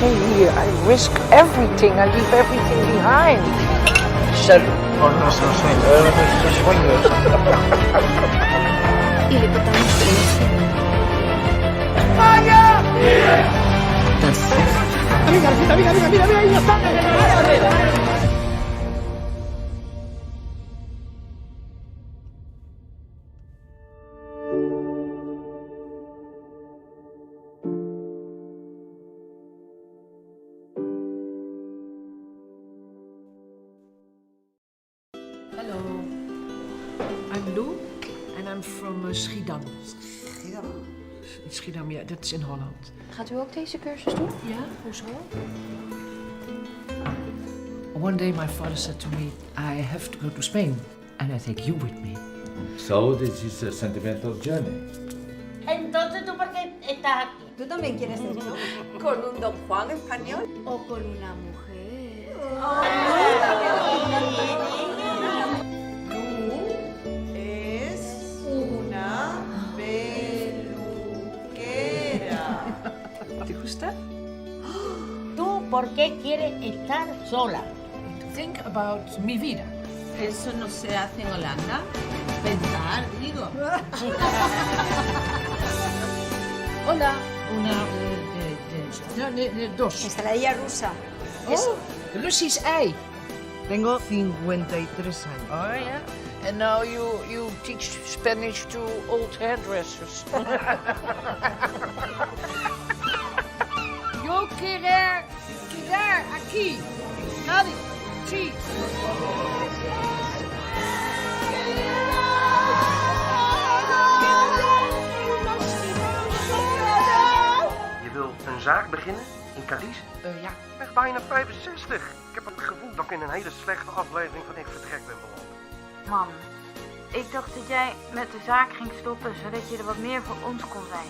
stay here, I risk everything. I leave everything behind. Salon por nuestros sueños. Y le contamos pensiun. ¡España! Mira, ahí está. Hello, I'm Lou and I'm from Schiedam. Schiedam, ja, dat is in Holland. Gaat u ook deze cursus doen? Ja, hoezo? One day my father said to me, I have to go to Spain and I take you with me. So this is a sentimental journey. Entonces, ¿tú por qué estás aquí? ¿Tú también quieres ser yo? ¿Con un Don Juan español? ¿O con una mujer? Es una peluquera. ¿Te gusta? ¿Tú por qué quieres estar sola? Think about Mi Vida. Eso no se hace en Holanda. Pensar, digo. Hola. Dos. Ensaladilla rusa. Oh, Russisch ei. Tengo 53 años. Oh, yeah. And now you teach Spanish to old hairdressers. Yo querer quedar aquí. Nadie. Sí. Je wil een zaak beginnen in Cadiz? Ja. Ik ben bijna 65. Ik heb het gevoel dat ik in een hele slechte aflevering van Ik Vertrek ben beland. Mam, ik dacht dat jij met de zaak ging stoppen, zodat je er wat meer voor ons kon zijn.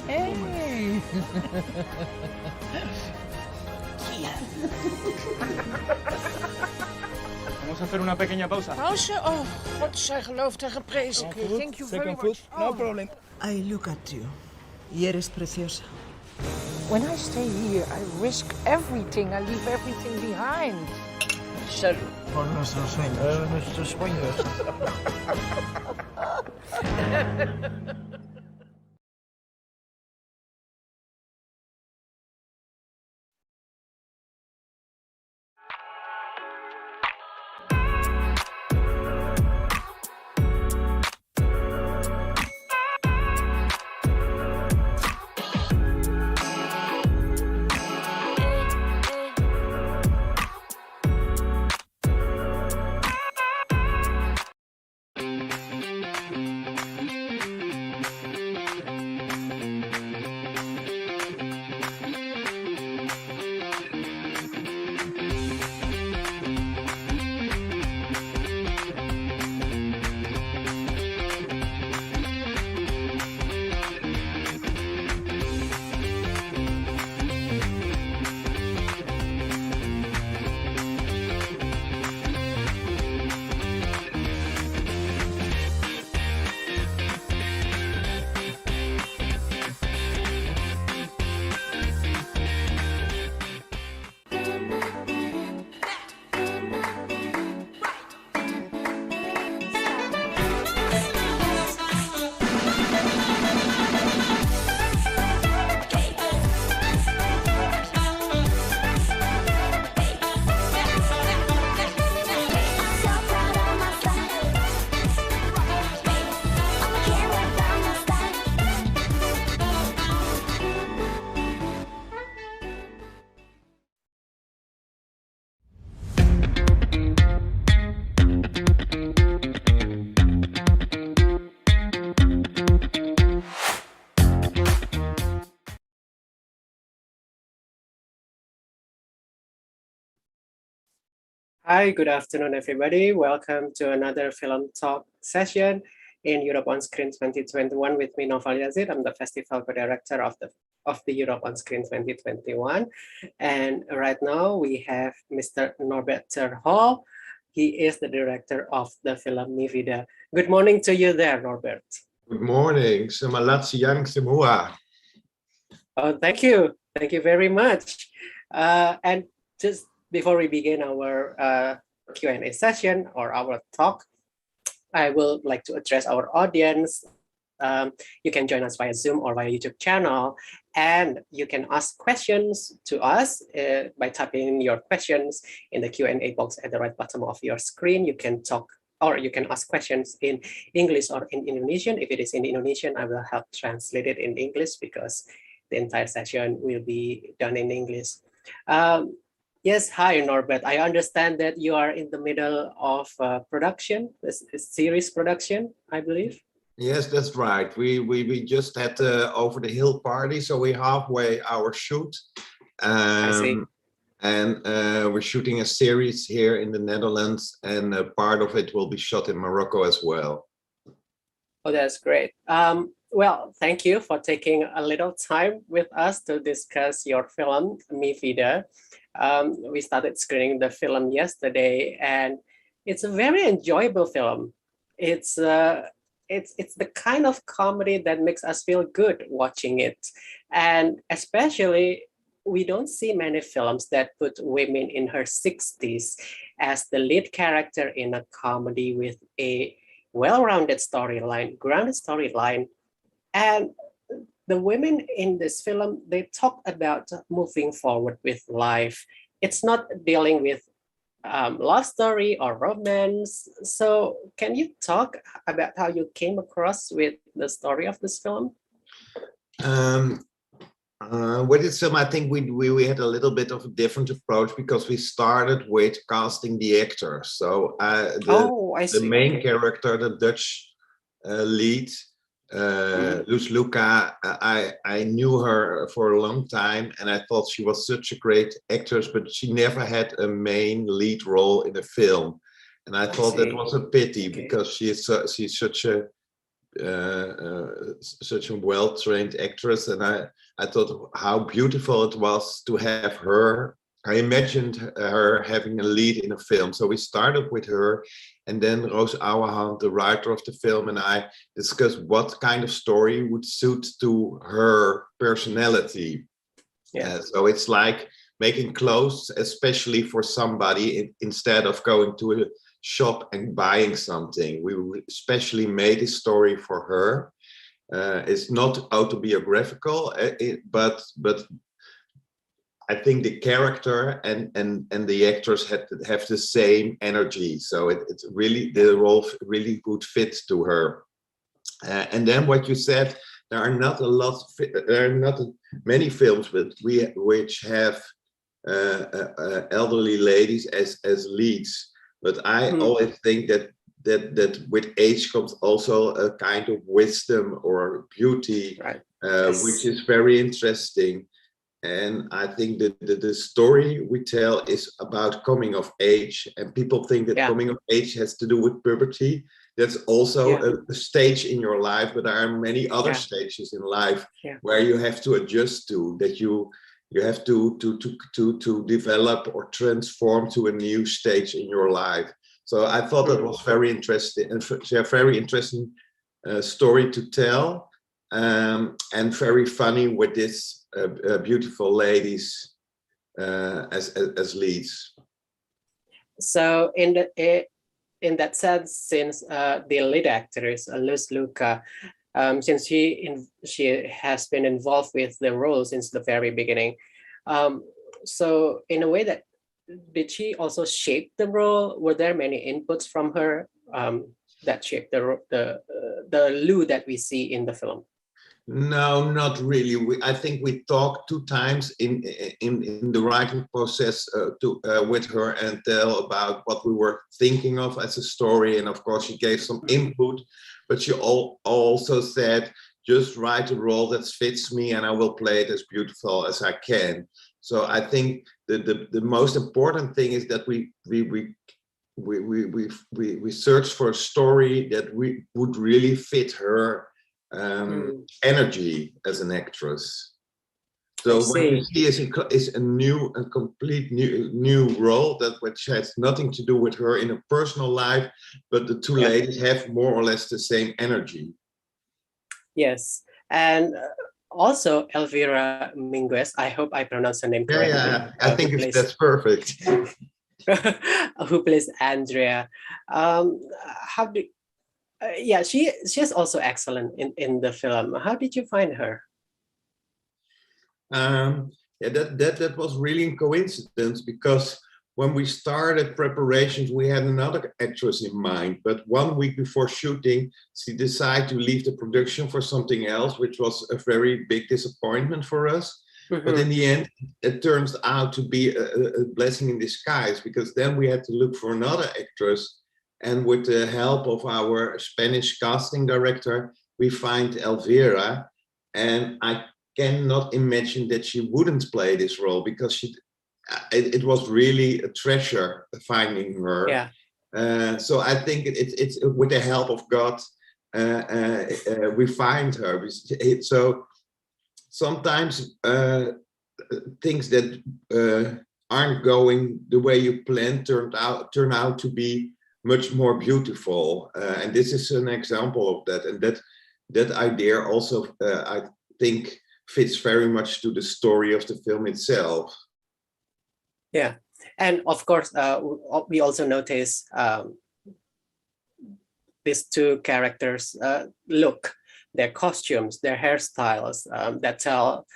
Hey. Vamos a hacer una pequeña pausa. Pauze? Oh, God zij gelooft en geprezen. Thank you very much. No problem. I look at you. Y eres preciosa. When I stay here, I risk everything. I leave everything behind. Salon por nuestros sueños. Hi, good afternoon, everybody. Welcome to another film talk session in Europe on Screen 2021 with me, Norbert. I'm the festival co-director of the Europe on Screen 2021. And right now we have Mr. Norbert. He is the director of the film Mi Vida. Good morning to you there, Norbert. Good morning. Selamat siang semua. Oh, thank you. Thank you very much. And just before we begin our Q&A session or our talk, I will like to address our audience. You can join us via Zoom or via YouTube channel, and you can ask questions to us by typing your questions in the Q&A box at the right bottom of your screen. You can talk or you can ask questions in English or in Indonesian. If it is in Indonesian, I will help translate it in English because the entire session will be done in English. Yes, hi Norbert. I understand that you are in the middle of production, this series production, I believe. Yes, that's right. We just had the over the hill party, so we're halfway our shoot. I see. And we're shooting a series here in the Netherlands, and part of it will be shot in Morocco as well. Oh, that's great. Well, thank you for taking a little time with us to discuss your film, Mi Vida. We started screening the film yesterday, and it's a very enjoyable film. It's the kind of comedy that makes us feel good watching it, and especially we don't see many films that put women in her 60s as the lead character in a comedy with a well-rounded storyline, grounded storyline. And the women in this film, they talk about moving forward with life. It's not dealing with love story or romance. So can you talk about how you came across with the story of this film? With this film, I think we had a little bit of a different approach because we started with casting the actors. So the main character, the Dutch lead, Loes Luca, I knew her for a long time, and I thought she was such a great actress, but she never had a main lead role in a film, and I thought that was a pity because she's such a well-trained actress, and I thought how beautiful it was to have her. I imagined her having a lead in a film, so we started with her, and then Roos Ouwehand, the writer of the film, and I discussed what kind of story would suit to her personality. So it's like making clothes, especially for somebody, instead of going to a shop and buying something. We especially made a story for her. It's not autobiographical, but I think the character and the actors have the same energy, so it's really, the role really good fit to her. And then what you said, there are not many films which have elderly ladies as leads, but I always think that with age comes also a kind of wisdom or beauty, which is very interesting. And I think that the story we tell is about coming of age, and people think that coming of age has to do with puberty. That's also a stage in your life, but there are many other stages in life where you have to adjust to, that you have to develop or transform to a new stage in your life. So I thought that was very interesting, and a very interesting story to tell, and very funny with this beautiful ladies as leads. So in that sense, since the lead actress Loes Luca, since she has been involved with the role since the very beginning, so in a way, that did she also shape the role? Were there many inputs from her that shaped the Lou that we see in the film? No, not really. I think we talked 2 times in the writing process with her and tell about what we were thinking of as a story, and of course she gave some input, but she also said, just write a role that fits me and I will play it as beautiful as I can. So I think the most important thing is that we search for a story that would really fit her energy as an actress. So what you see is a complete new role which has nothing to do with her in a personal life, but the 2 ladies have more or less the same energy. Yes, and also Elvira Minguez. I hope I pronounced her name correctly. Yeah, I think that's perfect. Who plays Andrea? How do? Yeah, she's also excellent in the film. How did you find her? Yeah, that was really a coincidence, because when we started preparations, we had another actress in mind. But 1 week before shooting, she decided to leave the production for something else, which was a very big disappointment for us. But in the end, it turns out to be a blessing in disguise, because then we had to look for another actress. And with the help of our Spanish casting director, we find Elvira. And I cannot imagine that she wouldn't play this role, because it was really a treasure finding her. Yeah. So I think it's with the help of God, we find her. So sometimes things that aren't going the way you planned turn out to be much more beautiful. And this is an example of that. And that idea also, I think, fits very much to the story of the film itself. Yeah, and of course, we also notice these two characters' look, their costumes, their hairstyles that tell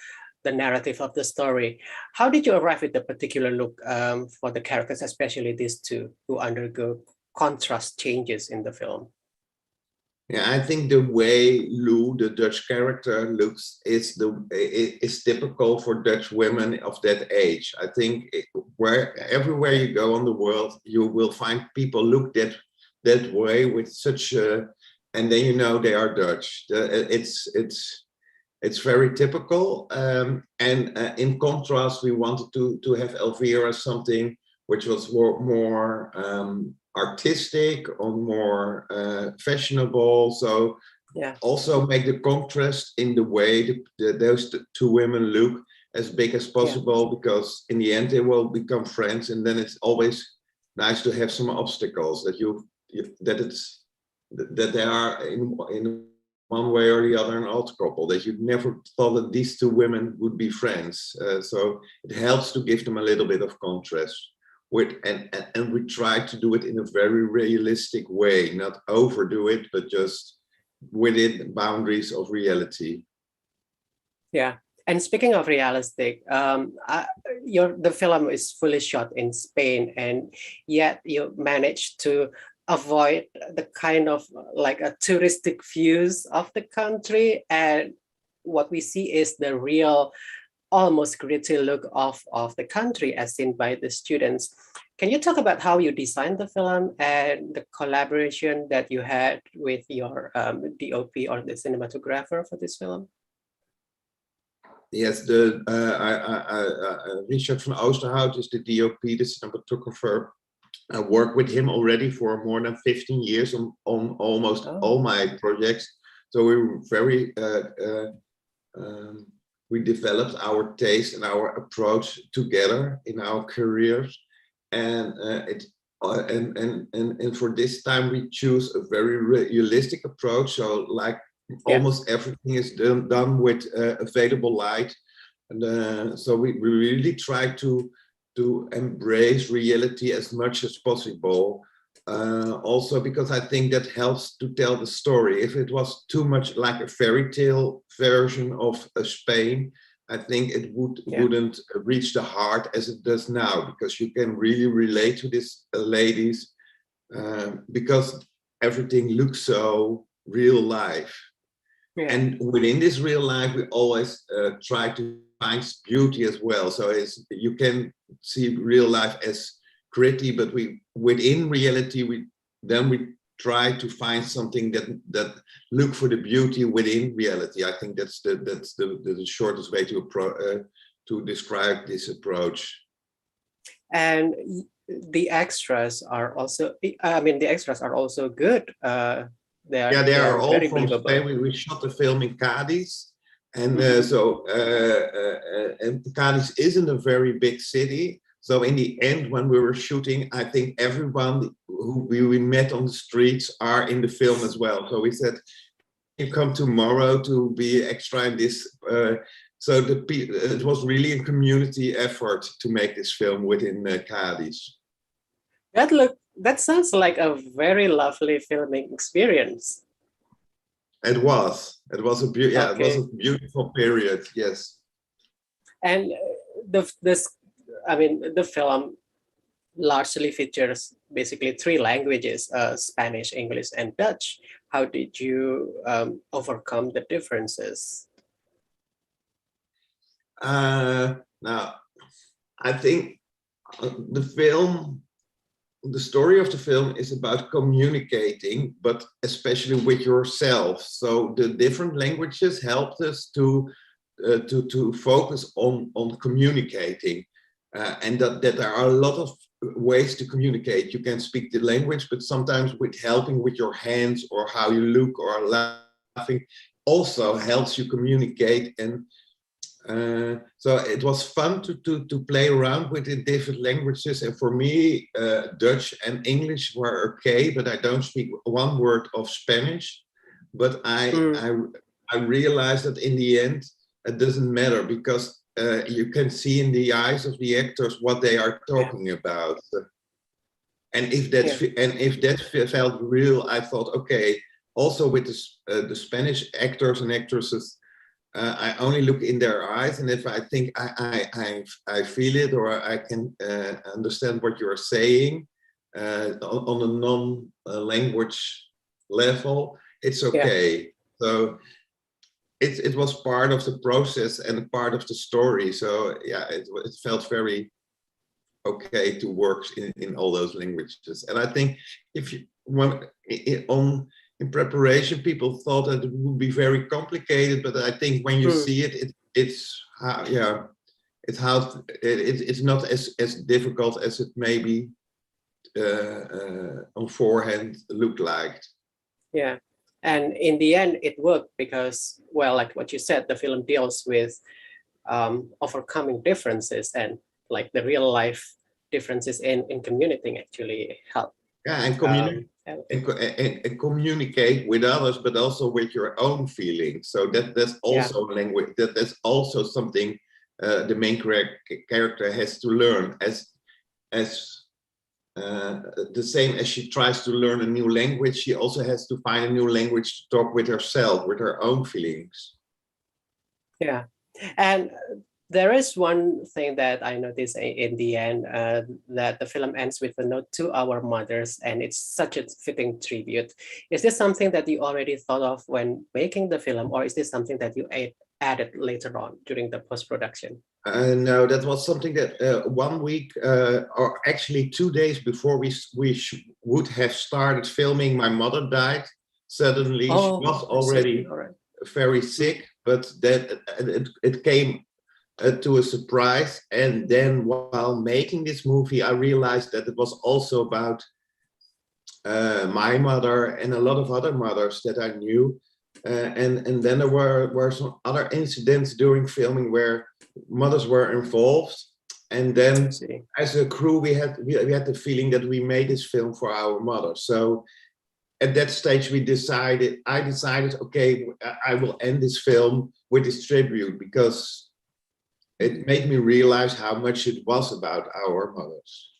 the narrative of the story. How did you arrive at the particular look for the characters, especially these two who undergo contrast changes in the film? Yeah, I think the way Lou, the Dutch character, looks is typical for Dutch women of that age. I think everywhere you go in the world, you will find people look that way with such a, and then you know they are Dutch. It's very typical. And in contrast, we wanted to have Elvira something which was more artistic or more fashionable. So yeah, also make the contrast in the way those two women look as big as possible, because in the end they will become friends, and then it's always nice to have some obstacles that that they are in one way or the other an odd couple, that you never thought that these two women would be friends. So it helps to give them a little bit of contrast. And we try to do it in a very realistic way, not overdo it, but just within boundaries of reality. Yeah, and speaking of realistic, the film is fully shot in Spain, and yet you managed to avoid the kind of like a touristic views of the country, and what we see is the real, almost gritty look of the country as seen by the students. Can you talk about how you designed the film and the collaboration that you had with your DOP or the cinematographer for this film? Yes, Richard van Oosterhout is the DOP, the cinematographer. I worked with him already for more than 15 years on almost all my projects. So we were very we developed our taste and our approach together in our careers, and for this time we choose a very realistic approach. So like almost everything is done with available light, and so we really try to embrace reality as much as possible. Also because I think that helps to tell the story. If it was too much like a fairy tale version of Spain, I think it wouldn't reach the heart as it does now, because you can really relate to these ladies because everything looks so real life. Yeah. And within this real life, we always try to find beauty as well. So you can see real life as gritty, but within reality, we try to find something that look for the beauty within reality. I think that's the shortest way to describe this approach. And the extras are also, the extras are also good. They are all from Spain. We shot the film in Cadiz, and and Cadiz isn't a very big city. So in the end, when we were shooting, I think everyone who we met on the streets are in the film as well. So we said, you come tomorrow to be extra in this? So it was really a community effort to make this film within Cadiz. That sounds like a very lovely filming experience. It was a it was a beautiful period. Yes. And the film largely features basically 3 languages: Spanish, English, and Dutch. How did you overcome the differences? Now, I think the story of the film is about communicating, but especially with yourself. So the different languages helped us to focus on communicating, and that there are a lot of ways to communicate. You can speak the language, but sometimes with helping with your hands or how you look or laughing also helps you communicate. And so it was fun to play around with the different languages. And for me, Dutch and English were okay, but I don't speak one word of Spanish. But I realized that in the end, it doesn't matter, because you can see in the eyes of the actors what they are talking about. And if that felt real, I thought, okay, also with the Spanish actors and actresses, I only look in their eyes, and if I think I feel it, or I can understand what you're saying on a non-language level, it's okay. So it was part of the process and part of the story. So yeah, it felt very okay to work in all those languages. And I think if you in preparation, people thought that it would be very complicated, but I think when you see it, it's not as difficult as it maybe on forehand looked like. Yeah, and in the end, it worked because, well, like what you said, the film deals with overcoming differences, and like the real life differences in communicating actually help. Yeah, and communicate with others, but also with your own feelings. So that's also language. That's also something the main character has to learn, as the same as she tries to learn a new language, she also has to find a new language to talk with herself, with her own feelings. Yeah, and there is one thing that I noticed in the end, that the film ends with a note to our mothers, and it's such a fitting tribute. Is this something that you already thought of when making the film, or is this something that you added later on during the post-production? No, that was something that 1 week, or actually 2 days before we would have started filming, my mother died suddenly. She was already very sick, but that it came to a surprise. And then while making this movie, I realized that it was also about my mother and a lot of other mothers that I knew. And then there were some other incidents during filming where mothers were involved. And then as a crew, we had the feeling that we made this film for our mother. So at that stage, I decided, okay, I will end this film with this tribute, because it made me realize how much it was about our mothers.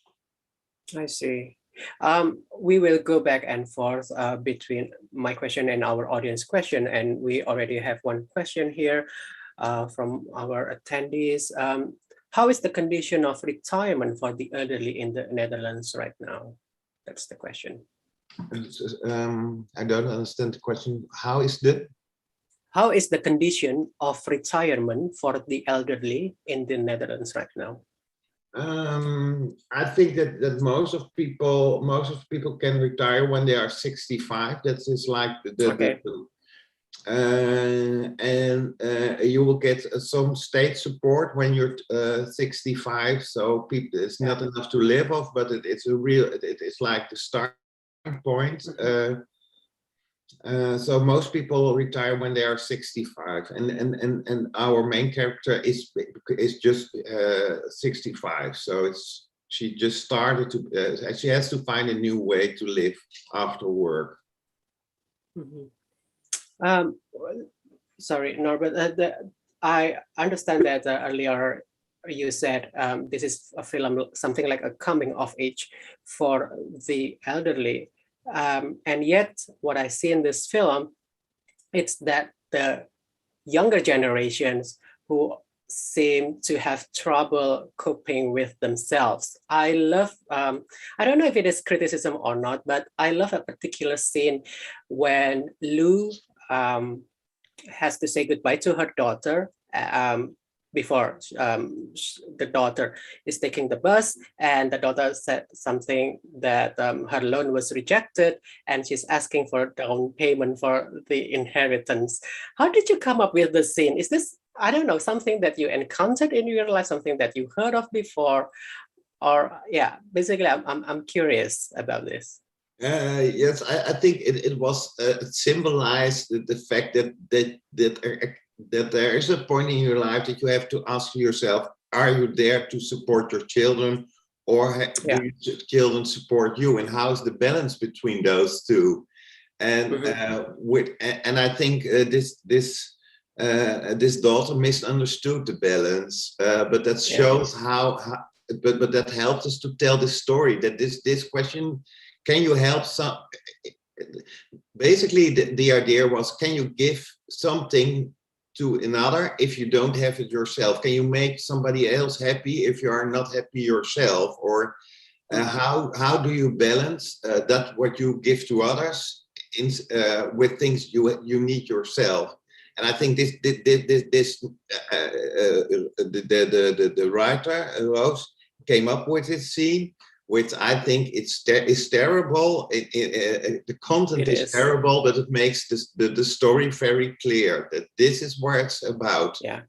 I see. We will go back and forth between my question and our audience question, and we already have one question here from our attendees. How is the condition of retirement for the elderly in the Netherlands right now? That's the question. I don't understand the question. How is the condition of retirement for the elderly in the Netherlands right now? I think that most of people can retire when they are 65. That is like and you will get some state support when you're 65. So it's not enough to live off, but it's like the starting point. So most people retire when they are 65, and our main character is just 65. So she just started to. She has to find a new way to live after work. Mm-hmm. Sorry, Norbert. I understand that earlier you said this is a film, something like a coming of age for the elderly. And yet what I see in this film, it's that the younger generations who seem to have trouble coping with themselves. I love, I don't know if it is criticism or not, but I love a particular scene when Lou has to say goodbye to her daughter before the daughter is taking the bus, and the daughter said something that her loan was rejected and she's asking for down payment for the inheritance. How did you come up with the scene? Is this, I don't know, something that you encountered in your life, something that you heard of before? Or yeah, basically I'm curious about this. Yes, I think it was symbolized the fact that there is a point in your life that you have to ask yourself, are you there to support your children, or do your children support you, and how is the balance between those two? And I think this daughter misunderstood the balance, but that shows but that helps us to tell the story, that this question, can you help some, basically the idea was, can you give something to another if you don't have it yourself? Can you make somebody else happy if you are not happy yourself? Or how do you balance that what you give to others with things you need yourself? And I think the writer Roos came up with this scene, which I think is terrible. The content is terrible, but it makes the story very clear that this is what it's about. Yeah.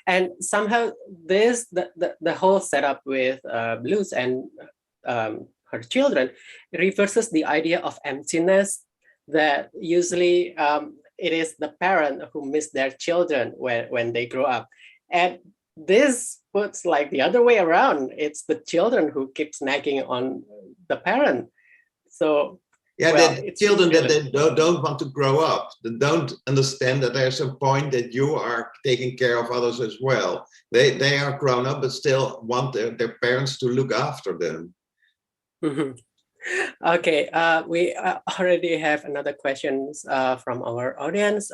And somehow this, the whole setup with Blues and her children reverses the idea of emptiness that usually it is the parent who miss their children when they grow up. And this puts like the other way around. It's the children who keeps nagging on the parent. So yeah, the children that they don't want to grow up, that don't understand that there's a point that you are taking care of others as well. They are grown up, but still want their parents to look after them. Okay, we already have another questions from our audience,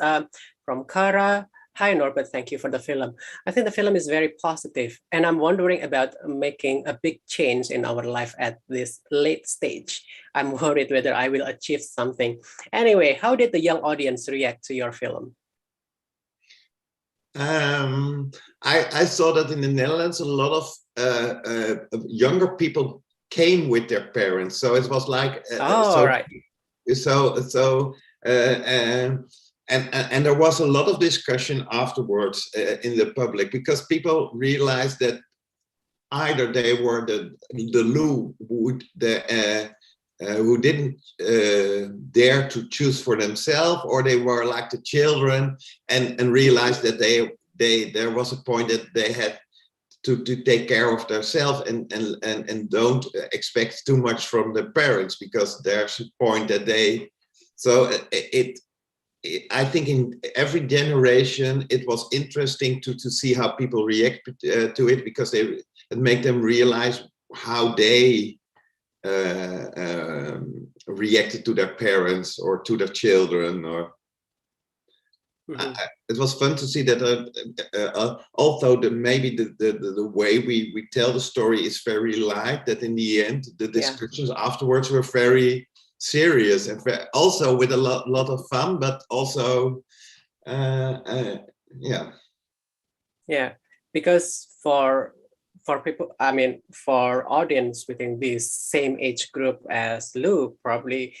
from Kara. Hi, Norbert, thank you for the film. I think the film is very positive, and I'm wondering about making a big change in our life at this late stage. I'm worried whether I will achieve something. Anyway, how did the young audience react to your film? I saw that in the Netherlands, a lot of younger people came with their parents. So it was like, right. And there was a lot of discussion afterwards in the public, because people realized that either they were the Lou who didn't dare to choose for themselves, or they were like the children and realized that there was a point that they had to take care of themselves and don't expect too much from the parents, because there's a point that they, so I think in every generation it was interesting to see how people react to it, because it made them realize how they reacted to their parents or to their children. Or it was fun to see that although maybe the way we tell the story is very light, that in the end the discussions afterwards were very serious and also with a lot of fun, but also because for people, I mean, for audience within this same age group as Lou, probably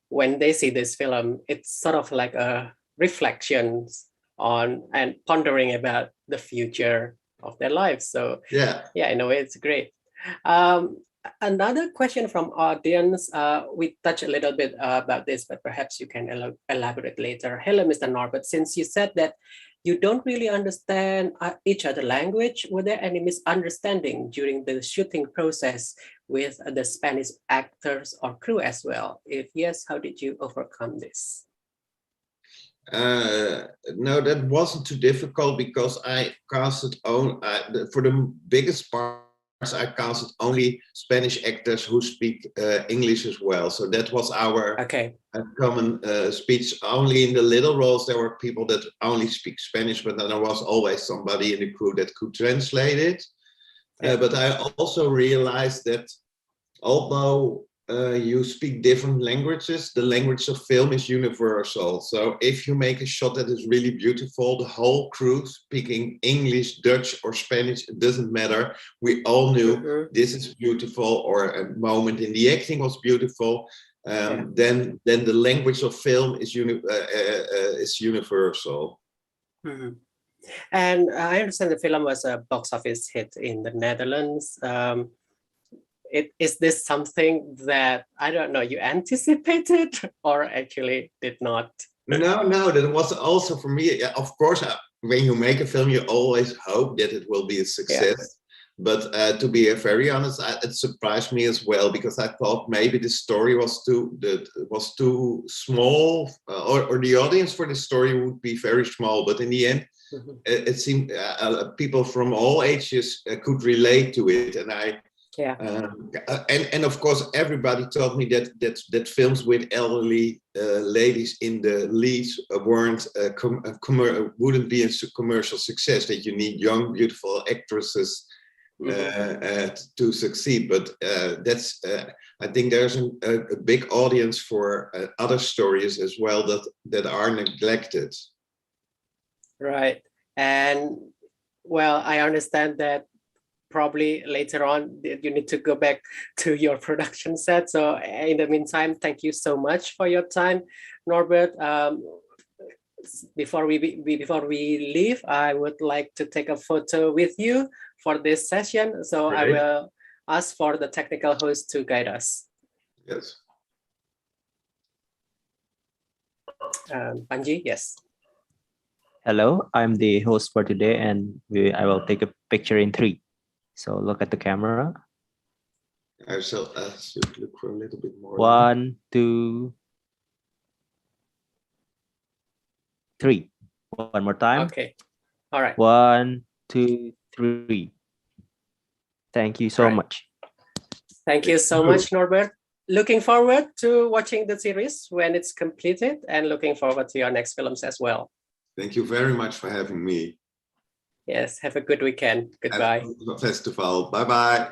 when they see this film, it's sort of like a reflections on and pondering about the future of their lives. So yeah, in a way, it's great. Another question from audience, we touched a little bit about this, but perhaps you can elaborate later. Hello, Mr. Norbert, since you said that you don't really understand each other language, were there any misunderstanding during the shooting process with the Spanish actors or crew as well? If yes, how did you overcome this? No, that wasn't too difficult because I casted for the biggest parts. I casted only Spanish actors who speak English as well. So that was our common speech. Only in the little roles there were people that only speak Spanish, but then there was always somebody in the crew that could translate it. But I also realized that although you speak different languages, the language of film is universal. So if you make a shot that is really beautiful, the whole crew speaking English, Dutch or Spanish, it doesn't matter. We all knew this is beautiful, or a moment in the acting was beautiful. Then the language of film is universal. And I understand the film was a box office hit in the Netherlands. Is this something that, I don't know, you anticipated or actually did not? No, that was also for me. Of course, when you make a film, you always hope that it will be a success. But to be very honest, it surprised me as well, because I thought maybe the story was too small, or the audience for the story would be very small. But in the end, it seemed people from all ages could relate to it, and and of course everybody told me that films with elderly ladies in the leads wouldn't be a commercial success, that you need young beautiful actresses to succeed. But that's I think there's a big audience for other stories as well that are neglected. Right. And well, I understand that probably later on you need to go back to your production set. So in the meantime, thank you so much for your time, Norbert. Before we leave, I would like to take a photo with you for this session. So I will ask for the technical host to guide us. Yes. Panji, yes. Hello, I'm the host for today, and I will take a picture in 3. So look at the camera. I shall ask you to look for a little bit more. 1, 2, 3. One more time. Okay. All right. 1, 2, 3. Thank you so much. Thank you so much, Norbert. Looking forward to watching the series when it's completed, and looking forward to your next films as well. Thank you very much for having me. Yes, have a good weekend. Goodbye. Have a good festival. Bye-bye.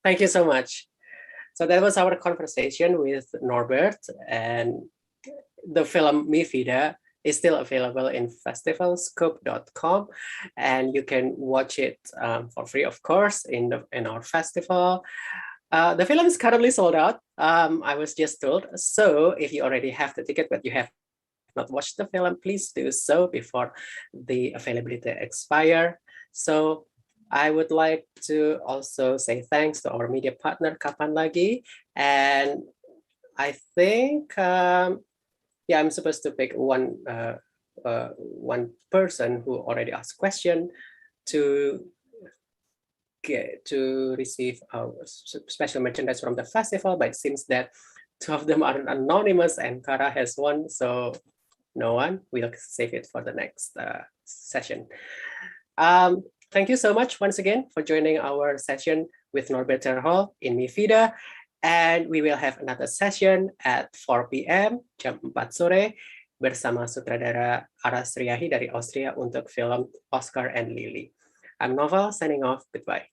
Thank you so much. So that was our conversation with Norbert, and the film Mi Vida is still available in festivalscope.com, and you can watch it for free, of course, in our festival. The film is currently sold out, I was just told. So if you already have the ticket but you have not watched the film, please do so before the availability expire. So I would like to also say thanks to our media partner Kapan Lagi, and I think I'm supposed to pick one person who already asked question to receive our special merchandise from the festival, but it seems that 2 of them are anonymous and Kara has one, so no one. We'll save it for the next session. Thank you so much once again for joining our session with Norbert Terhol in Mi Vida, and we will have another session at 4 p.m. jam 4 sore bersama sutradara Aras Riyahi dari Austria untuk film Oscar and Lily. I'm Novel signing off. Goodbye.